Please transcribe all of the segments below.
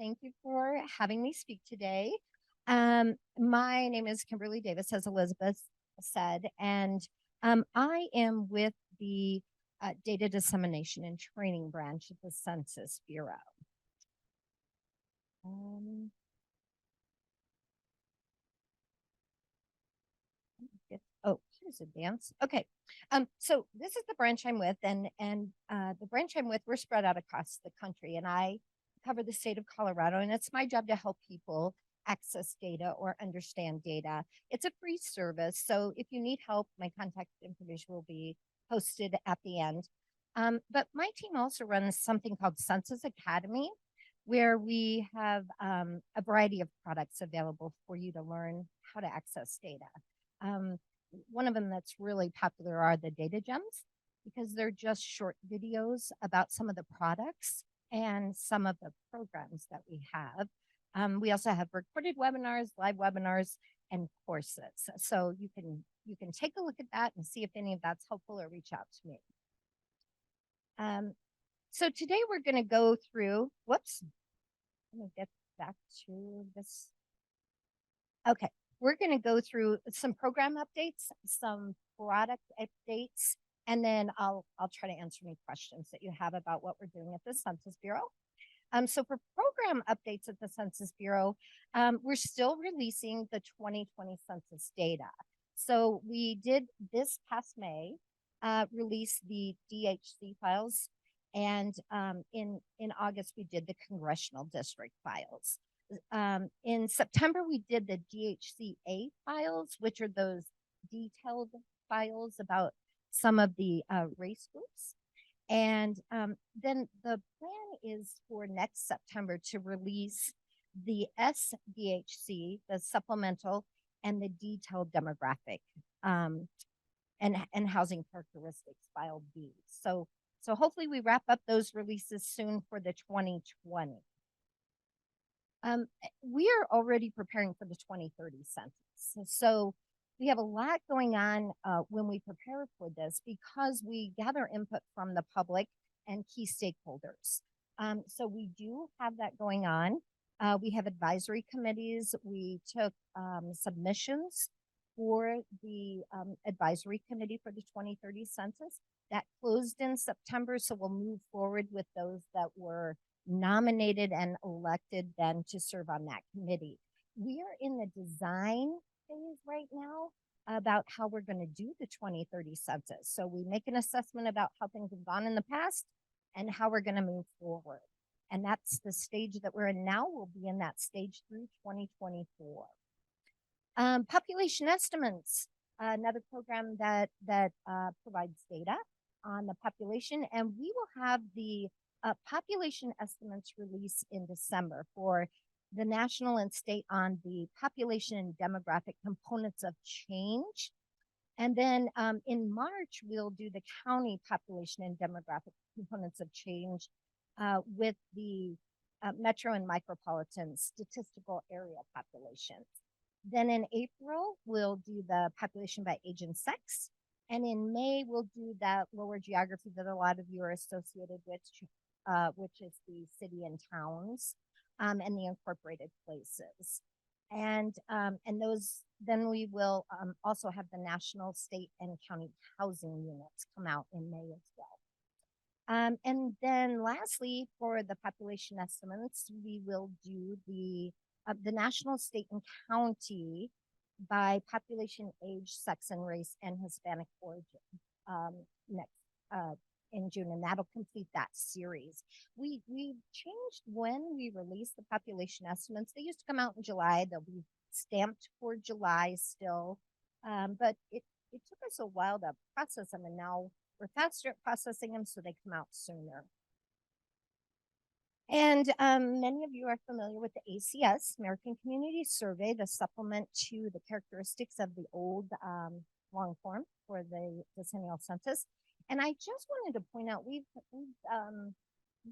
Thank you for having me speak today. My name is Kimberly Davis, as Elizabeth said, and I am with the Data Dissemination and Training Branch of the Census Bureau. Um, here's advance. Okay. So this is the branch I'm with, and the branch I'm with, we're spread out across the country, and I cover the state of Colorado, and it's my job to help people access data or understand data. It's a free service, so if you need help, my contact information will be posted at the end. But my team also runs something called Census Academy, where we have a variety of products available for you to learn how to access data. One of them that's really popular are the data gems, because they're just short videos about some of the products and some of the programs that we have. We also have recorded webinars, live webinars, and courses. So you can take a look at that and see if any of that's helpful, or reach out to me. So today we're going to go through, whoops, let me get back to this. Okay, we're going to go through some program updates, some product updates, and then I'll try to answer any questions that you have about what we're doing at the Census Bureau. So for program updates at the Census Bureau, we're still releasing the 2020 census data. So we did this past May release the DHC files, and in August we did the congressional district files. In September, we did the DHCA files, which are those detailed files about some of the race groups. And then the plan is for next September to release the SDHC, the supplemental, and the detailed demographic and housing characteristics file B. So hopefully we wrap up those releases soon for the 2020. We are already preparing for the 2030 census. So we have a lot going on when we prepare for this, because we gather input from the public and key stakeholders. So we do have that going on. We have advisory committees. We took submissions for the advisory committee for the 2030 census. That closed in September, so we'll move forward with those that were nominated and elected then to serve on that committee. We are in the design phase right now about how we're going to do the 2030 census. So we make an assessment about how things have gone in the past and how we're going to move forward. And that's the stage that we're in now. We'll be in that stage through 2024. Population estimates, another program that provides data on the population, and we will have the population estimates release in December for the national and state on the population and demographic components of change. And then in March, we'll do the county population and demographic components of change with the metro and micropolitan statistical area populations. Then in April, we'll do the population by age and sex. And in May, we'll do that lower geography that a lot of you are associated with, which is the city and towns and the incorporated places. And those, then we will also have the national, state, and county housing units come out in May as well. And then lastly, for the population estimates, we will do the national, state, and county by population, age, sex, and race, and Hispanic origin next in June, and that'll complete that series. We changed when we release the population estimates. They used to come out in July. They'll be stamped for July still, but it took us a while to process them, and now we're faster at processing them, so they come out sooner. And many of you are familiar with the ACS, American Community Survey, the supplement to the characteristics of the old long form for the decennial census. And I just wanted to point out, we've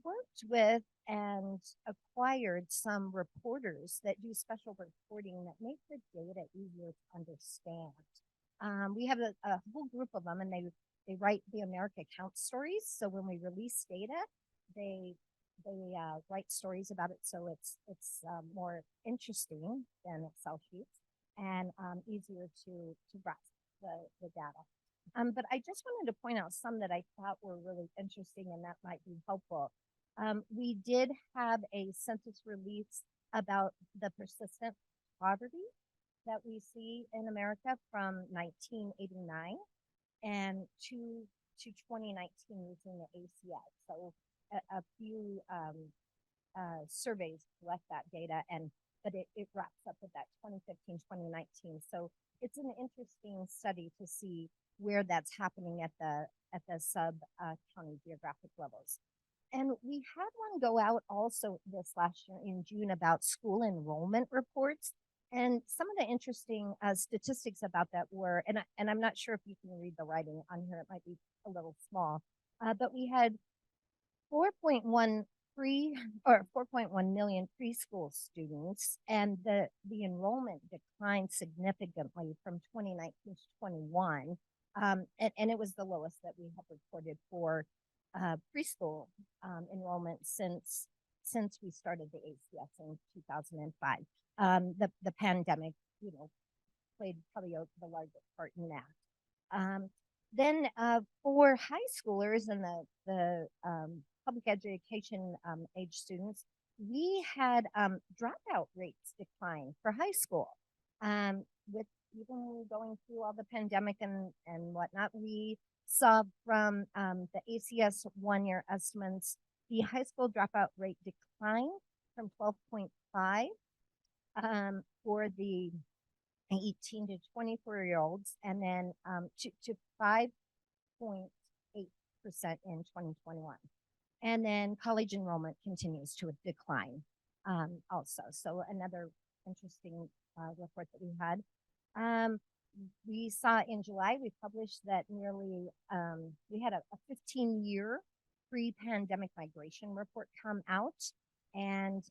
worked with and acquired some reporters that do special reporting that make the data easier to understand. We have a whole group of them, and they write the America Count stories. So when we release data, they they write stories about it, so it's more interesting than Excel sheets and easier to grasp the data. But I just wanted to point out some that I thought were really interesting and that might be helpful. We did have a census release about the persistent poverty that we see in America from 1989 and to 2019 using the ACS. So a few surveys left that data, and but it wraps up with that 2015, 2019. So it's an interesting study to see where that's happening at the sub county geographic levels. And we had one go out also this last year in June about school enrollment reports. And some of the interesting statistics about that were, and I'm not sure if you can read the writing on here, it might be a little small, but we had 4.1 pre or 4.1 million preschool students, and the enrollment declined significantly from 2019 to 21, and it was the lowest that we have reported for preschool enrollment since we started the ACS in 2005. The pandemic, played probably the largest part in that. Then for high schoolers and the public education age students, we had dropout rates decline for high school. With even going through all the pandemic and whatnot, we saw from the ACS 1-year estimates, the high school dropout rate declined from 12.5 for the 18 to 24-year-olds, and then to 5.8% in 2021. And then college enrollment continues to decline also. So another interesting report that we had. We saw in July, we published that we had a 15-year pre-pandemic migration report come out. And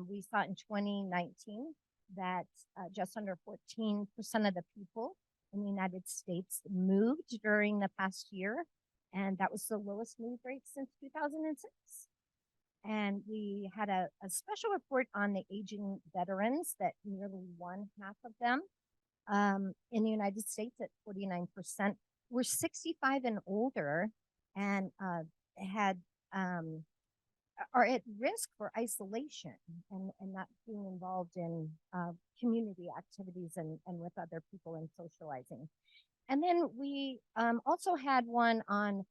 we saw in 2019 that just under 14% of the people in the United States moved during the past year. And that was the lowest move rate since 2006. And we had a special report on the aging veterans that nearly 1/2 of them in the United States at 49% were 65 and older and had are at risk for isolation and not being involved in community activities and with other people and socializing. And then we also had one on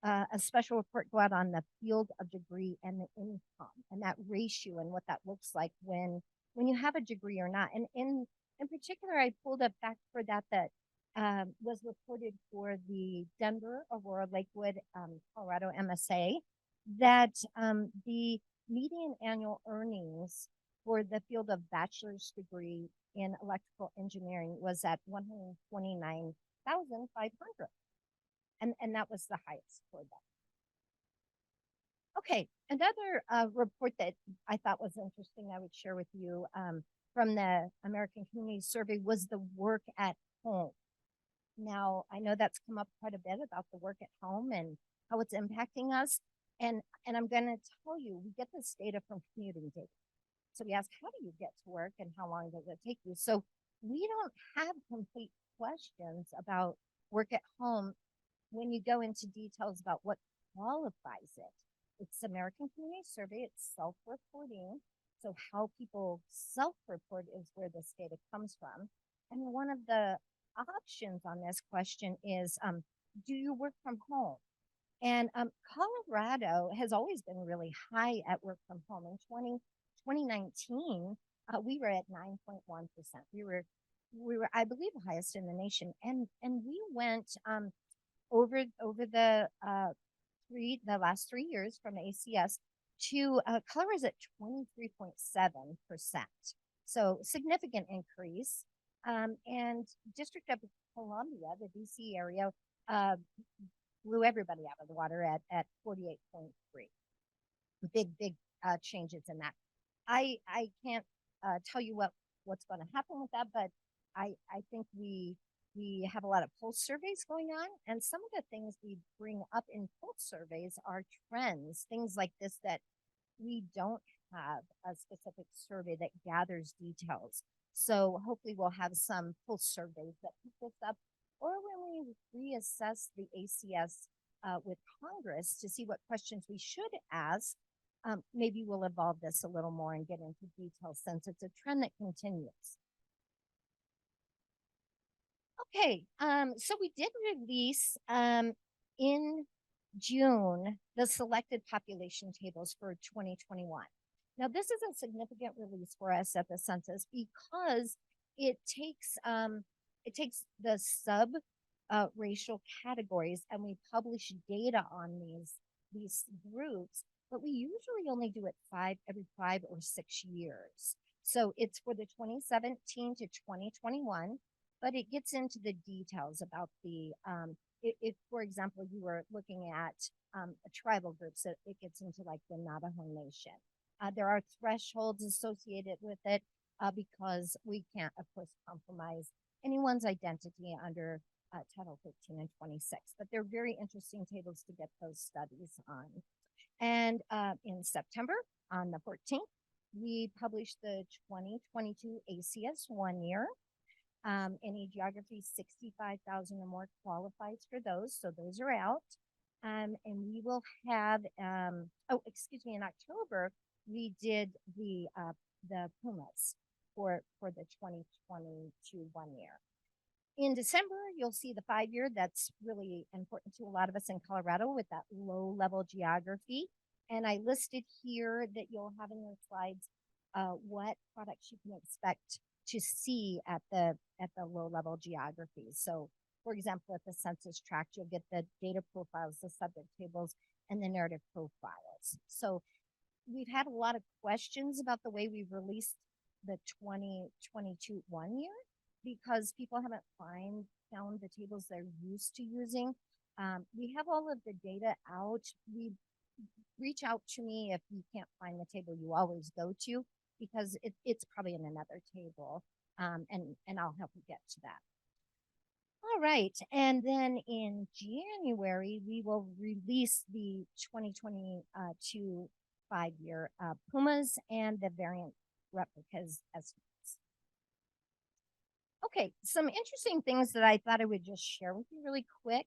a special report go out on the field of degree and the income and that ratio and what that looks like when you have a degree or not. And in particular, I pulled up back for that was reported for the Denver, Aurora, Lakewood, Colorado MSA, that the median annual earnings for the field of bachelor's degree in electrical engineering was at $129,500. And that was the highest for them. Okay, another report that I thought was interesting I would share with you from the American Community Survey was the work at home. Now, I know that's come up quite a bit about the work at home and how it's impacting us. And I'm going to tell you, we get this data from commuting data. So we ask, how do you get to work and how long does it take you? So we don't have complete questions about work at home when you go into details about what qualifies it. It's American Community Survey, it's self-reporting. So how people self-report is where this data comes from. And one of the options on this question is, do you work from home? And Colorado has always been really high at work from home. In 2019, we were at 9.1%. We were, I believe, the highest in the nation. And we went over the last 3 years from ACS to Colorado's at 23.7%. So significant increase. And District of Columbia, the DC area, blew everybody out of the water at 48.3. Big changes in that. I can't tell you what's going to happen with that, but I think we have a lot of pulse surveys going on, and some of the things we bring up in pulse surveys are trends, things like this that we don't have a specific survey that gathers details. So hopefully we'll have some full surveys that pick this up, or when we reassess the ACS with Congress to see what questions we should ask, maybe we'll evolve this a little more and get into detail since it's a trend that continues. Okay, so we did release in June the selected population tables for 2021. Now, this is a significant release for us at the census because it takes the sub racial categories and we publish data on these groups, but we usually only do it every 5 or 6 years. So it's for the 2017 to 2021, but it gets into the details about the if for example you were looking at a tribal group, so it gets into like the Navajo Nation. There are thresholds associated with it because we can't of course compromise anyone's identity under Title 15 and 26, but they're very interesting tables to get those studies on. And in September on the 14th we published the 2022 ACS 1 year. Any geography 65,000 or more qualifies for those, so those are out. And we will have, in October, we did the Pumas for the 2022 1 year. In December, you'll see the 5 year. That's really important to a lot of us in Colorado with that low level geography. And I listed here that you'll have in your slides what products you can expect to see at the low level geography. So for example, at the census tract, you'll get the data profiles, the subject tables, and the narrative profiles. So we've had a lot of questions about the way we've released the 2022 1 year because people haven't found the tables they're used to using. We have all of the data out. Reach out to me if you can't find the table you always go to, because it's probably in another table, and I'll help you get to that. All right, and then in January, we will release the 2022 5 year Pumas and the variant replicas estimates. Okay, some interesting things that I thought I would just share with you really quick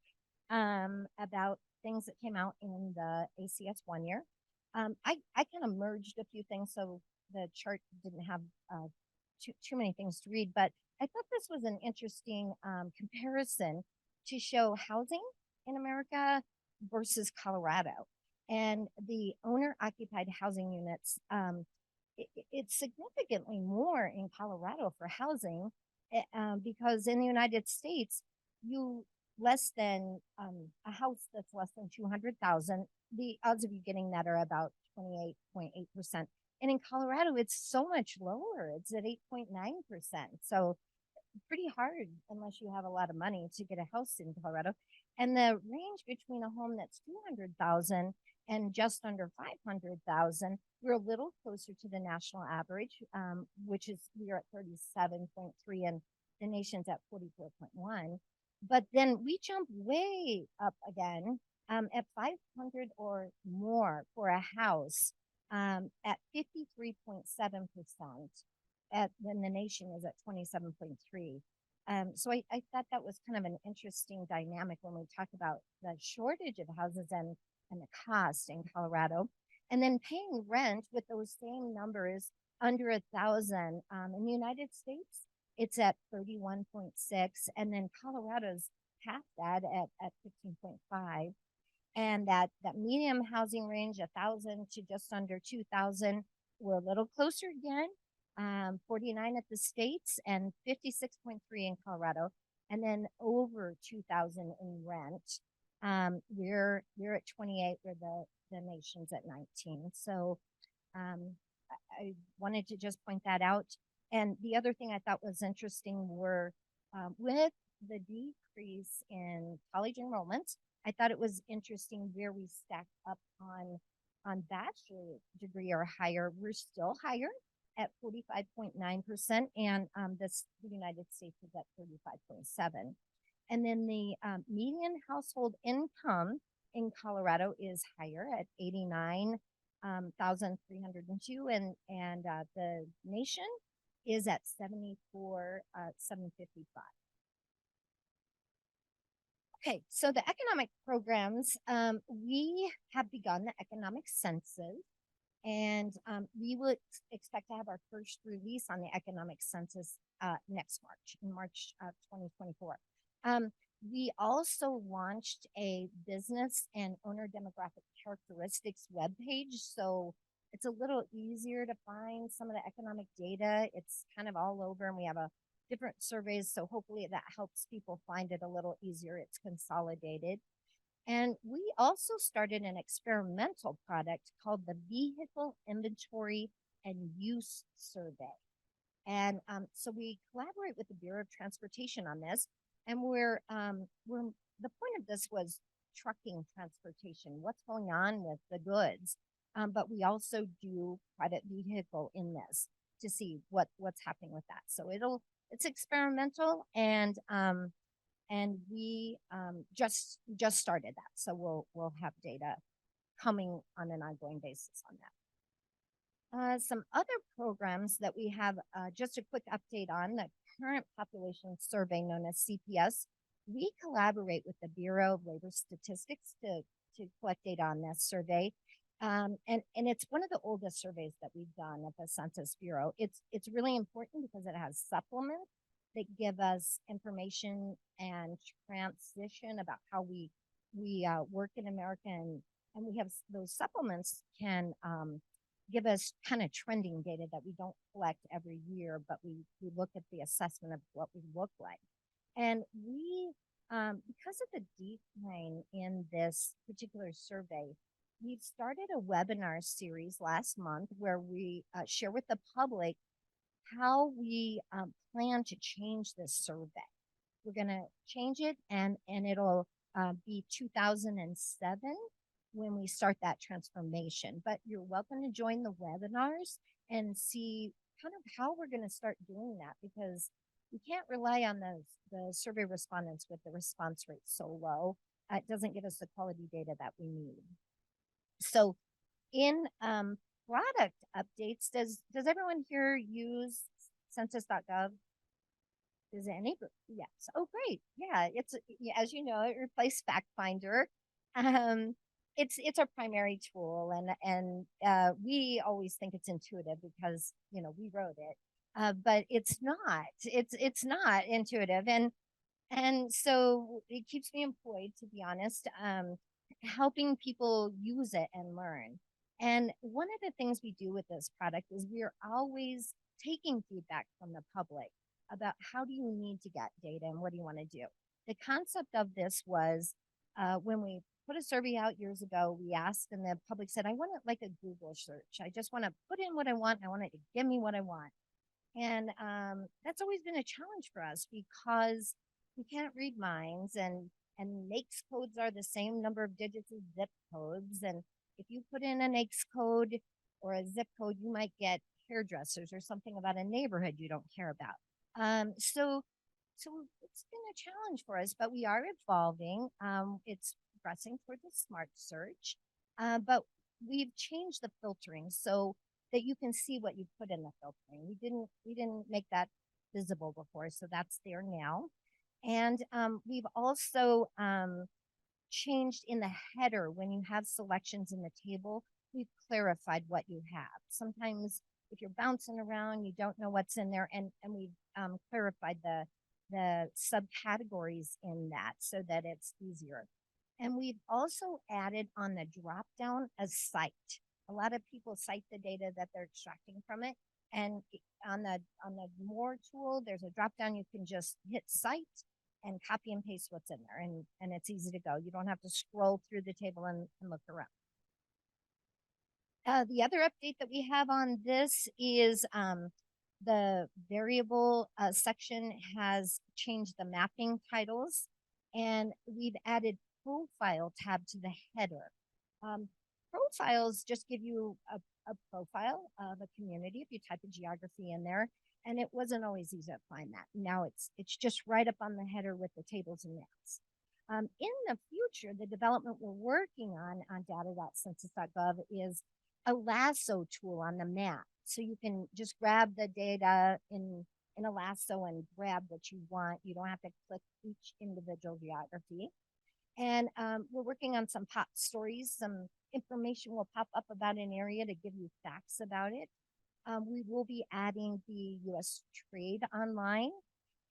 about things that came out in the ACS 1 year. I kind of merged a few things so the chart didn't have too many things to read, but I thought this was an interesting comparison to show housing in America versus Colorado. And the owner-occupied housing units, it's significantly more in Colorado for housing because in the United States, less than a house that's less than 200,000, the odds of you getting that are about 28.8%. And in Colorado, it's so much lower. It's at 8.9%. So pretty hard unless you have a lot of money to get a house in Colorado. And the range between a home that's 200,000 and just under 500,000, we're a little closer to the national average, which is we are at 37.3 and the nation's at 44.1. But then we jump way up again at 500 or more for a house at 53.7%, when the nation is at 27.3. So I thought that was kind of an interesting dynamic when we talk about the shortage of houses and the cost in Colorado. And then paying rent with those same numbers under 1,000 in the United States, it's at 31.6, and then Colorado's half that at 15.5. And that medium housing range, 1,000 to just under 2,000, we're a little closer again, 49 at the states and 56.3 in Colorado, and then over 2,000 in rent. We're at 28, where the nation's at 19. So I wanted to just point that out. And the other thing I thought was interesting were with the decrease in college enrollment, I thought it was interesting where we stack up on bachelor degree or higher. We're still higher at 45.9%, and the United States is at 35.7%. And then the median household income in Colorado is higher at 89 1,302, and the nation is at 74,755. Okay, so the economic programs, we have begun the economic census, and we would expect to have our first release on the economic census next March, in March of 2024. We also launched a business and owner demographic characteristics webpage, so it's a little easier to find some of the economic data. It's kind of all over, and we have a different surveys, so hopefully that helps people find it a little easier. It's consolidated. And we also started an experimental product called the Vehicle Inventory and Use Survey. And so we collaborate with the Bureau of Transportation on this. And we're the point of this was trucking transportation, what's going on with the goods. But we also do private vehicle in this to see what's happening with that. So it's experimental, and we just started that, so we'll have data coming on an ongoing basis on that. Some other programs that we have, just a quick update on the current population survey known as CPS. We collaborate with the Bureau of Labor Statistics to collect data on this survey. And it's one of the oldest surveys that we've done at the Census Bureau. It's really important because it has supplements that give us information and transition about how we work in America, and we have those supplements can give us kind of trending data that we don't collect every year, but we look at the assessment of what we look like. And we, because of the decline in this particular survey, we've started a webinar series last month where we share with the public how we plan to change this survey. We're going to change it, and it'll be 2007 when we start that transformation. But you're welcome to join the webinars and see kind of how we're going to start doing that, because we can't rely on the survey respondents with the response rate so low. It doesn't give us the quality data that we need. So in product updates, does everyone here use census.gov? Does any? Yes. Oh, great. Yeah, it's, as you know, it replaced Fact Finder. It's our primary tool, and we always think it's intuitive because we wrote it, but it's not. It's not intuitive, and so it keeps me employed, to be honest, helping people use it and learn. And one of the things we do with this product is we are always taking feedback from the public about how do you need to get data and what do you want to do. The concept of this was when we put a survey out years ago, we asked, and the public said, I want it like a Google search. I just want to put in what I want. I want it to give me what I want. And that's always been a challenge for us because we can't read minds, and NAICS codes are the same number of digits as zip codes. And if you put in a NAICS code or a zip code, you might get hairdressers or something about a neighborhood you don't care about. So it's been a challenge for us, but we are evolving. It's progressing toward the smart search, but we've changed the filtering so that you can see what you put in the filtering. We didn't make that visible before, so that's there now. And we've also changed in the header. When you have selections in the table, we've clarified what you have. Sometimes if you're bouncing around, you don't know what's in there, and we've clarified the subcategories in that so that it's easier. And we've also added on the drop down a cite. A lot of people cite the data that they're extracting from it, and on the more tool, there's a drop down. You can just hit cite and copy and paste what's in there, and it's easy to go. You don't have to scroll through the table and look around. The other update that we have on this is the variable section has changed the mapping titles, and we've added profile tab to the header. Profiles just give you a profile of a community if you type a geography in there, and it wasn't always easy to find that. Now it's just right up on the header with the tables and maps. In the future, the development we're working on data.census.gov is a lasso tool on the map. So you can just grab the data in a lasso and grab what you want. You don't have to click each individual geography. And we're working on some pop stories. Some information will pop up about an area to give you facts about it. We will be adding the U.S. trade online,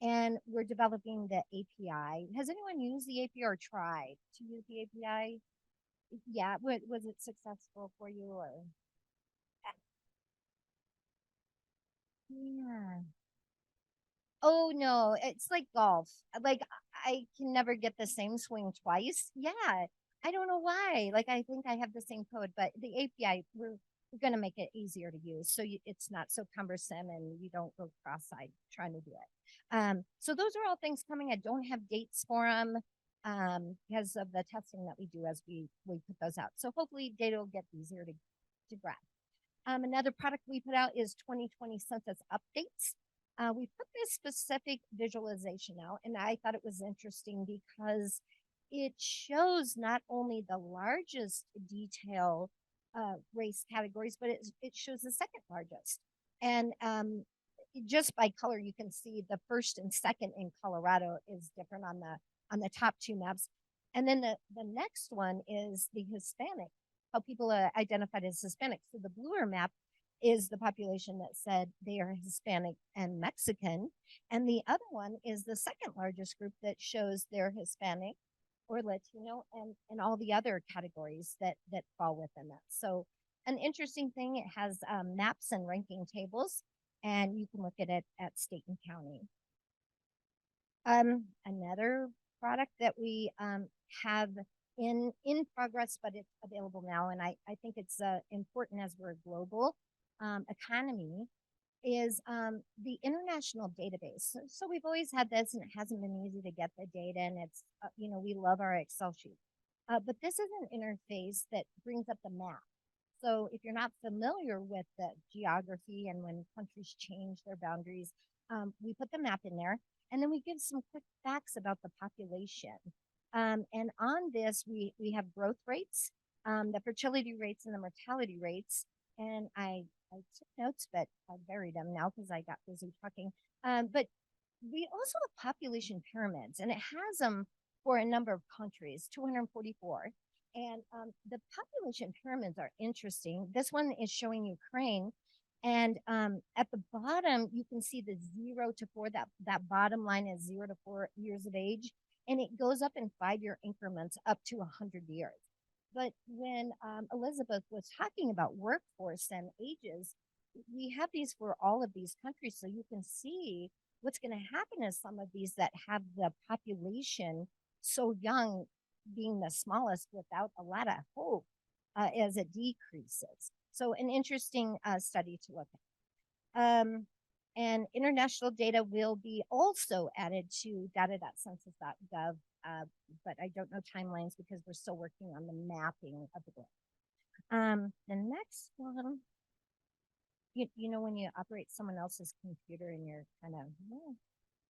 and we're developing the API. Has anyone used the API or tried to use the API? Yeah, was it successful for you or? Yeah. Oh no, it's like golf. Like I can never get the same swing twice. Yeah. I don't know why. Like I think I have the same code, but the API we're going to make it easier to use so it's not so cumbersome and you don't go cross-eyed trying to do it. So those are all things coming. I don't have dates for them because of the testing that we do as we put those out. So hopefully data will get easier to grab. Another product we put out is 2020 census updates. We put this specific visualization out, and I thought it was interesting because it shows not only the largest detail race categories, but it shows the second largest. And just by color, you can see the first and second in Colorado is different on the top two maps. And then the next one is the Hispanic, how people are identified as Hispanic. So the bluer map is the population that said they are Hispanic and Mexican. And the other one is the second largest group that shows they're Hispanic or Latino and all the other categories that fall within that. So an interesting thing, it has maps and ranking tables, and you can look at it at state and county. Another product that we have in progress, but it's available now, and I think it's important as we're a global economy, is the international database. So we've always had this, and it hasn't been easy to get the data, and it's we love our Excel sheet, but this is an interface that brings up the map. So if you're not familiar with the geography and when countries change their boundaries, we put the map in there, and then we give some quick facts about the population. And on this, we have growth rates, the fertility rates, and the mortality rates. And I took notes, but I buried them now because I got busy talking. But we also have population pyramids, and it has them for a number of countries, 244. And the population pyramids are interesting. This one is showing Ukraine. And at the bottom, you can see the 0 to 4. That bottom line is 0 to 4 years of age. And it goes up in 5-year increments up to 100 years. But when Elizabeth was talking about workforce and ages, we have these for all of these countries. So you can see what's going to happen is some of these that have the population so young being the smallest without a lot of hope as it decreases. So an interesting study to look at. And international data will be also added to data.census.gov, but I don't know timelines because we're still working on the mapping of the grid. The next one, you know when you operate someone else's computer and you're kind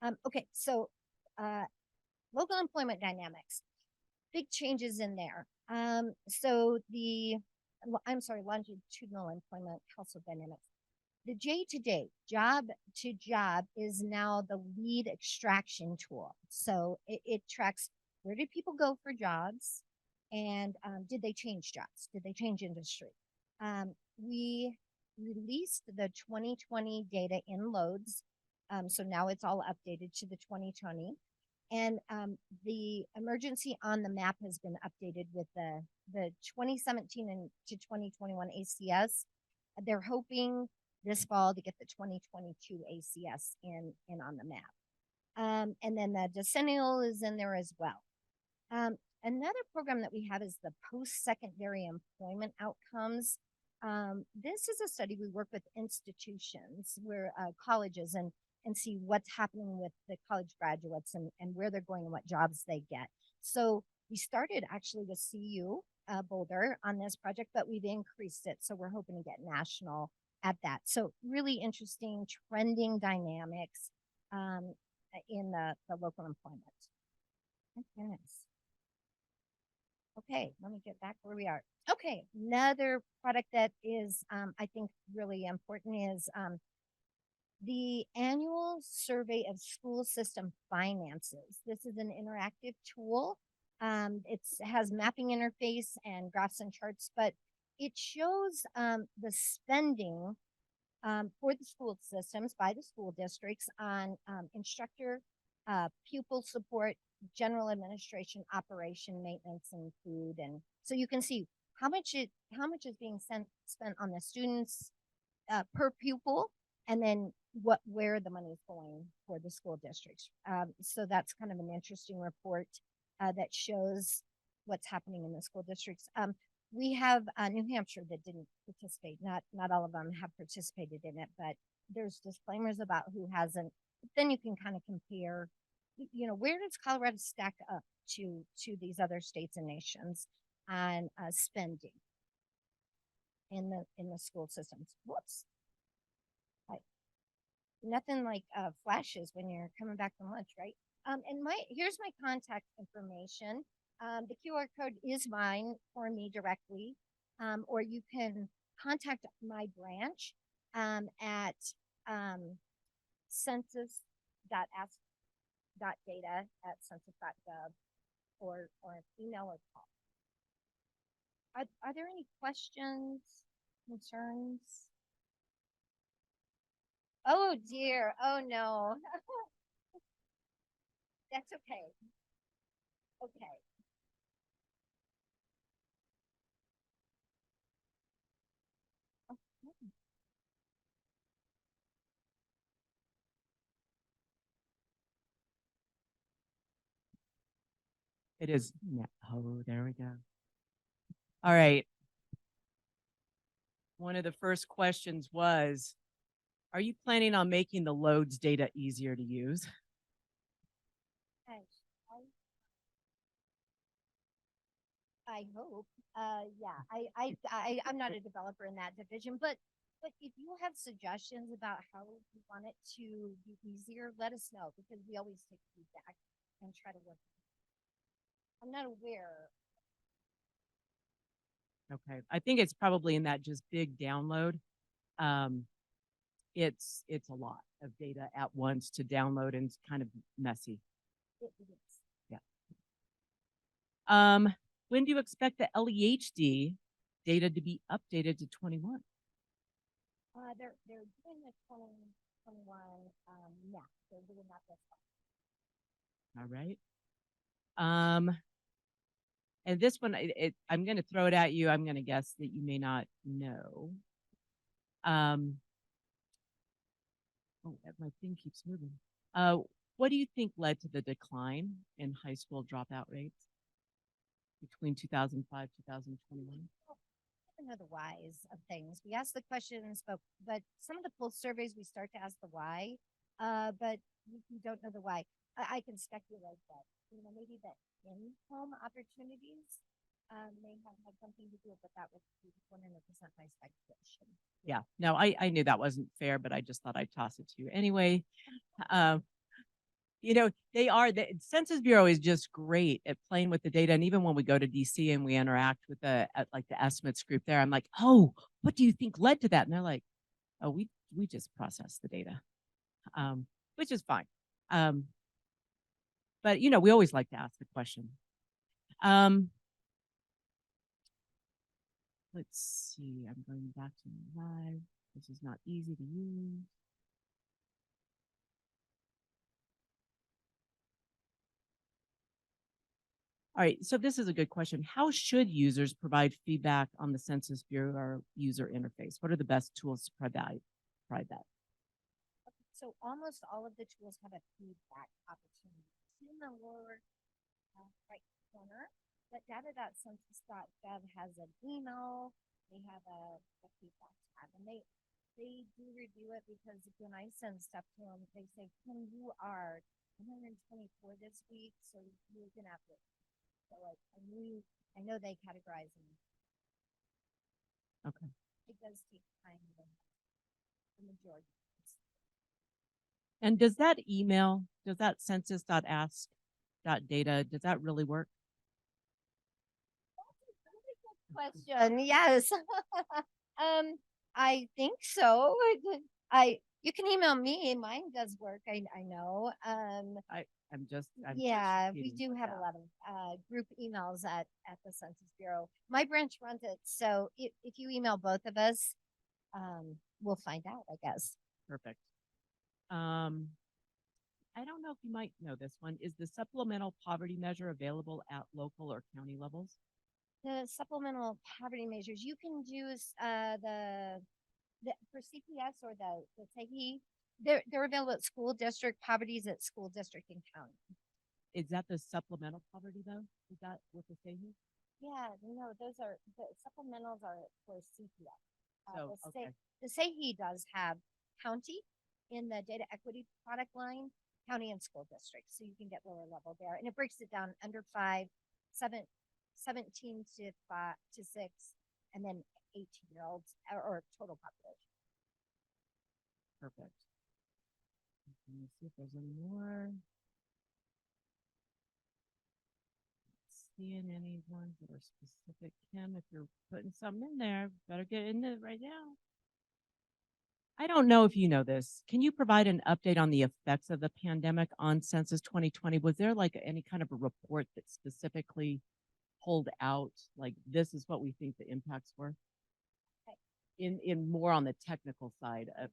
of, okay, so local employment dynamics, big changes in there. So longitudinal employment household dynamics. The J2Day, job to job, is now the lead extraction tool. So it tracks where did people go for jobs, and did they change jobs? Did they change industry? We released the 2020 data in loads, so now it's all updated to the 2020. And the emergency on the map has been updated with the 2017 and to 2021 ACS. They're hoping this fall to get the 2022 ACS in on the map. And then the decennial is in there as well. Another program that we have is the post-secondary employment outcomes. This is a study we work with institutions where colleges and see what's happening with the college graduates and where they're going and what jobs they get. So we started actually with CU Boulder on this project, but we've increased it. So we're hoping to get national at that. So really interesting trending dynamics in the local employment. Okay. Okay, let me get back where we are. Okay, another product that is, I think, really important is the annual survey of school system finances. This is an interactive tool. It has mapping interface and graphs and charts, but it shows the spending for the school systems by the school districts on instructor, pupil support, general administration, operation, maintenance, and food. And so you can see how much is being spent on the students per pupil, and then where the money is going for the school districts. So that's kind of an interesting report that shows what's happening in the school districts. We have New Hampshire that didn't participate. Not all of them have participated in it, but there's disclaimers about who hasn't. But then you can kind of compare. You know, where does Colorado stack up to these other states and nations on spending in the school systems? Whoops. Nothing like flashes when you're coming back from lunch, right? And here's my contact information. The QR code is mine for me directly, or you can contact my branch at census.ask.data@census.gov, or email or call. Are there any questions, concerns? Oh dear. Oh no. That's okay. Okay. It is. Yeah. Oh, there we go. All right. One of the first questions was, are you planning on making the loads data easier to use? I hope. Yeah, I'm not a developer in that division, but if you have suggestions about how you want it to be easier, let us know, because we always take feedback and try to work. I'm not aware. Okay. I think it's probably in that just big download. Um, it's a lot of data at once to download, and it's kind of messy. It is. Yeah. When do you expect the LEHD data to be updated to 21? They're doing the 2021. Yeah, they're doing that this fall. All right. And this one, I'm going to throw it at you. I'm going to guess that you may not know. Oh, my thing keeps moving. What do you think led to the decline in high school dropout rates between 2005 2021? I know the whys of things. We ask the questions, but some of the pulse surveys we start to ask the why, but we don't know the why. I can speculate that maybe the in-home opportunities may have had something to do with it, but that would be 100% my speculation. Yeah, no, I knew that wasn't fair, but I just thought I'd toss it to you anyway. The Census Bureau is just great at playing with the data. And even when we go to DC and we interact with the estimates group there, I'm like, oh, what do you think led to that? And they're like, oh, we just process the data, which is fine. But we always like to ask the question. Let's see, I'm going back to live. This is not easy to use. All right, so this is a good question. How should users provide feedback on the Census Bureau user interface? What are the best tools to provide that? So almost all of the tools have a feedback opportunity. In the lower right corner, that data.census.gov has an email. They have a feedback tab, and they do review it, because when I send stuff to them, they say, Kim, you are 124 this week, so you're gonna have to. So I know they categorize them. Okay. It does take time, the majority. And does that email, does that census.ask.data, does that really work? question. Yes. I think so. You can email me. Mine does work. I know. I'm just Yeah, we repeating. do have Yeah. a lot of group emails at the Census Bureau. My branch runs it, so if you email both of us, we'll find out, I guess. Perfect. Um, I don't know if you might know this one. Is the supplemental poverty measure available at local or county levels? The supplemental poverty measures you can use the for CPS or the TAHI, they're available at school district. Poverty's at school district and county. Is that the supplemental poverty though? Is that what the say here? Yeah, no, those are the supplementals are for CPS. So, okay. The SAHI does have county in the data equity product line, county and school districts, so you can get lower level there, and it breaks it down under 7, 17 to 6, and then 18-year-olds or total population. Perfect. Let me see if there's any more. Seeing any ones that are specific. Kim, if you're putting something in there, better get in it right now. I don't know if you know this. Can you provide an update on the effects of the pandemic on Census 2020? Was there like any kind of a report that specifically pulled out like this is what we think the impacts were? In more on the technical side of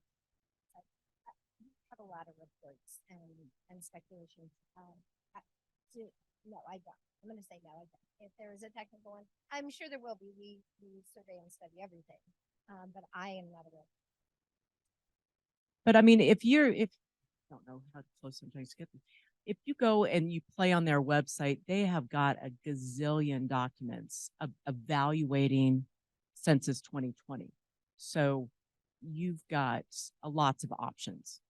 Have a lot of reports and speculations. To, no, I don't. I'm going to say no, I don't. If there is a technical one, I'm sure there will be. We survey and study everything, but I am not aware. but I mean if I don't know how close sometimes to get them. If you go and you play on their website, they have got a gazillion documents of evaluating Census 2020. So you've got lots of options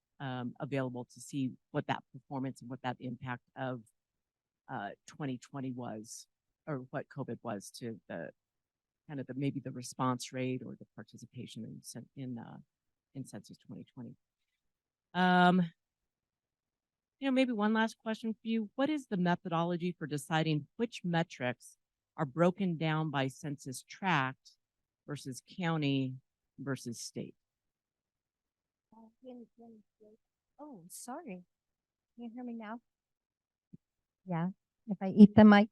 available to see what that performance and what that impact of 2020 was, or what COVID was to the kind of the maybe the response rate or the participation in Census 2020. Um, maybe one last question for you. What is the methodology for deciding which metrics are broken down by census tract versus county versus state? Oh, sorry. Can you hear me now? Yeah. If I eat the mic.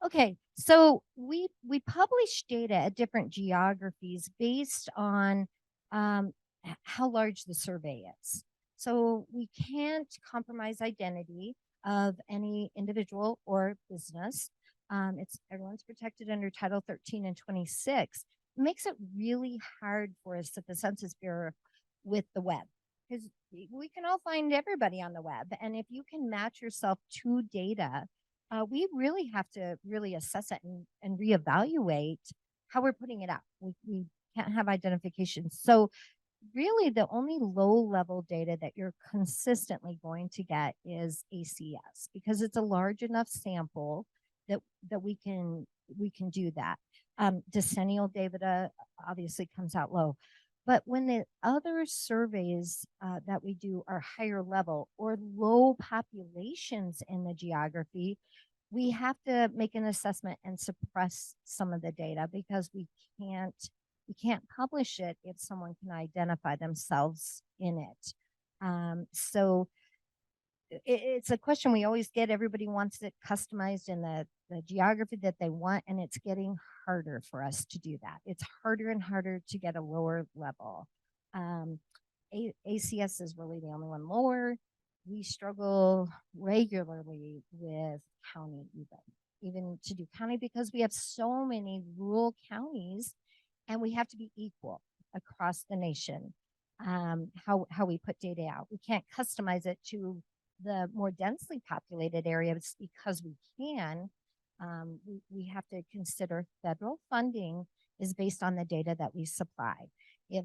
Okay, so we publish data at different geographies based on how large the survey is. So we can't compromise identity of any individual or business. It's everyone's protected under Title 13 and 26. It makes it really hard for us at the Census Bureau with the web because we can all find everybody on the web. And if you can match yourself to data, we really have to really assess it and reevaluate how we're putting it out. We can't have identification. So really the only low level data that you're consistently going to get is ACS because it's a large enough sample that we can do that. Decennial data obviously comes out low. But when the other surveys that we do are higher level or low populations in the geography, we have to make an assessment and suppress some of the data because we can't publish it if someone can identify themselves in it. So it's a question we always get. Everybody wants it customized in the geography that they want, and it's getting harder for us to do that. It's harder and harder to get a lower level. ACS is really the only one lower. We struggle regularly with county even to do county because we have so many rural counties and we have to be equal across the nation. How we put data out. We can't customize it to the more densely populated areas because we can. We have to consider federal funding is based on the data that we supply. If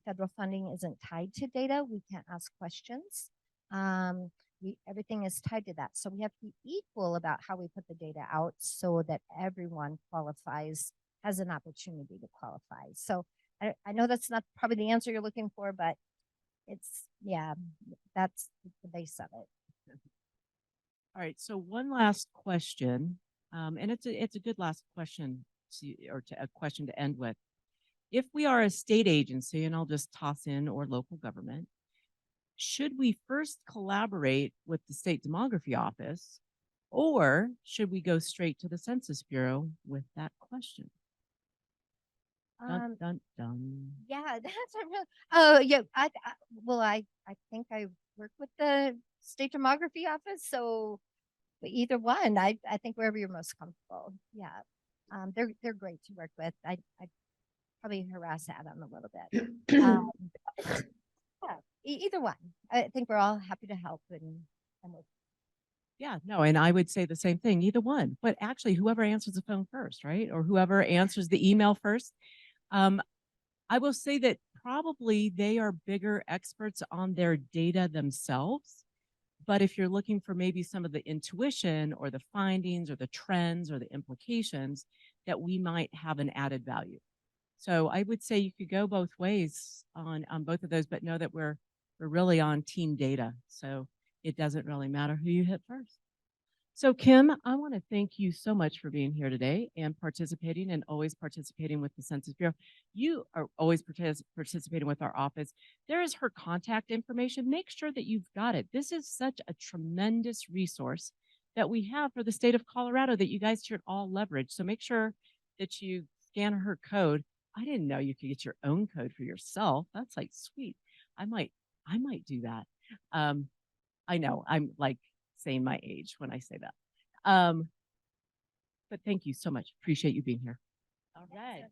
federal funding isn't tied to data, we can't ask questions. Everything is tied to that. So we have to be equal about how we put the data out so that everyone qualifies, has an opportunity to qualify. So I know that's not probably the answer you're looking for, but yeah, that's the base of it. All right. So one last question, and it's a good last question. a question to end with. If we are a state agency, and I'll just toss in, or local government, should we first collaborate with the state demography office, or should we go straight to the Census Bureau with that question? Dun, Um, dun, dun. yeah, that's a real. Oh, yeah. Well, I think I work with the state demography office, so but either one. I think wherever you're most comfortable. Yeah. They're great to work with. I probably harass Adam a little bit. Yeah, either one. I think we're all happy to help and work. Yeah, no, and I would say the same thing, either one. But actually, whoever answers the phone first, right? Or whoever answers the email first. Um, I will say that probably they are bigger experts on their data themselves. But if you're looking for maybe some of the intuition or the findings or the trends or the implications, that we might have an added value. So I would say you could go both ways on both of those, but know that we're really on team data. So it doesn't really matter who you hit first. So, Kim, I want to thank you so much for being here today and participating, and always participating with the Census Bureau. You are always participating with our office. There is her contact information. Make sure that you've got it. This is such a tremendous resource that we have for the state of Colorado that you guys should all leverage. So make sure that you scan her code. I didn't know you could get your own code for yourself. That's like sweet. I might, I might do that. Um, I know I'm like saying my age when I say that. Um, but thank you so much. Appreciate you being here. All right.